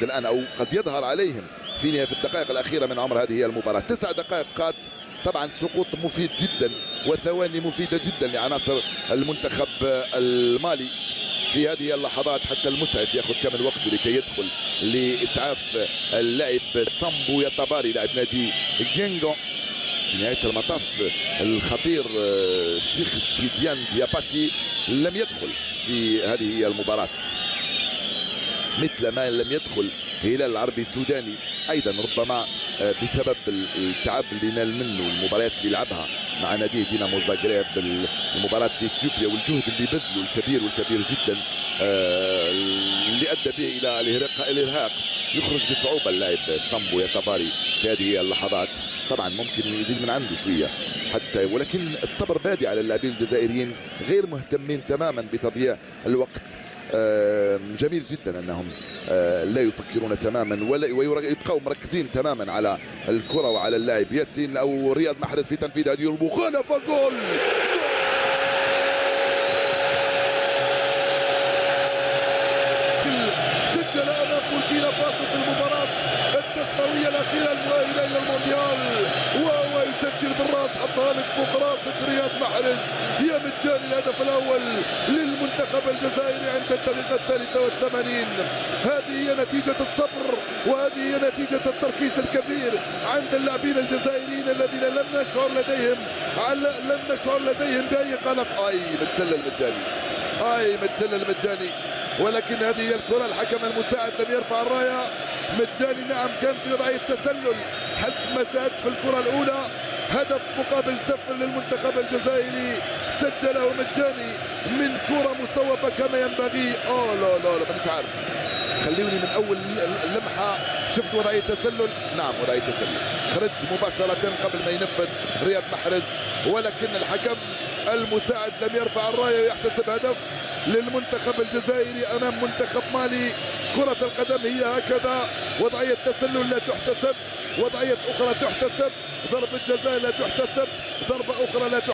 الآن أو قد يظهر عليهم في الدقائق الأخيرة من عمر هذه المباراة. 9 دقائق قاد، طبعا سقوط مفيد جدا وثواني مفيدة جدا لعناصر المنتخب المالي في هذه اللحظات. حتى المسعف ياخذ كامل وقته لكي يدخل لإسعاف اللاعب سامبو يطباري لاعب نادي جينغو. في نهاية المطاف الخطير الشيخ تيديان دياباتي لم يدخل في هذه المباراة، مثل ما لم يدخل هلال العربي السوداني ايضا، ربما بسبب التعب اللي نال منه المباريات اللي لعبها مع ناديه دينامو زاغريب، المباراة في اثيوبيا، والجهد اللي بذله الكبير جدا اللي ادى به الى الارهاق. يخرج بصعوبه اللاعب سامبو يطباري في هذه اللحظات. طبعا ممكن يزيد من عنده شويه حتى، ولكن الصبر بادي على اللاعبين الجزائريين، غير مهتمين تماما بتضييع الوقت. جميل جدا انهم لا يفكرون تماما ويبقوا مركزين تماما على الكره وعلى اللاعب ياسين او رياض محرز في تنفيذ هذه المخالفه. جول! سجل امام بوركينا فاسو في المباراه التصفويه الاخيره المؤهله الى المونديال، وهو يسجل بالراس، حطها لك فوق راسك رياض محرز يا مجاني. الهدف الاول للمنتخب الجزائري عند الدقيقه 83. هذه هي نتيجه الصبر، وهذه هي نتيجه التركيز الكبير عند اللاعبين الجزائريين الذين لم نشعر لديهم باي قلق. متسلل مجاني، ولكن هذه هي الكره. الحكم المساعد لم يرفع الرايه. مجاني نعم كان في وضعيه تسلل حسب ما شاهدت في الكره الاولى. هدف مقابل 0 للمنتخب الجزائري، سجله مجاني من كرة مصوبة كما ينبغي. لا مانيش عارف، خليوني من اول لمحة شفت وضعية تسلل. نعم وضعية تسلل، خرج مباشرة قبل ما ينفذ رياض محرز، ولكن الحكم المساعد لم يرفع الراية ويحتسب هدف للمنتخب الجزائري امام منتخب مالي. كرة القدم هي هكذا، وضعية تسلل لا تحتسب، وضعية اخرى تحتسب، ضربة جزاء لا تحتسب، ضربة اخرى لا تحتسب.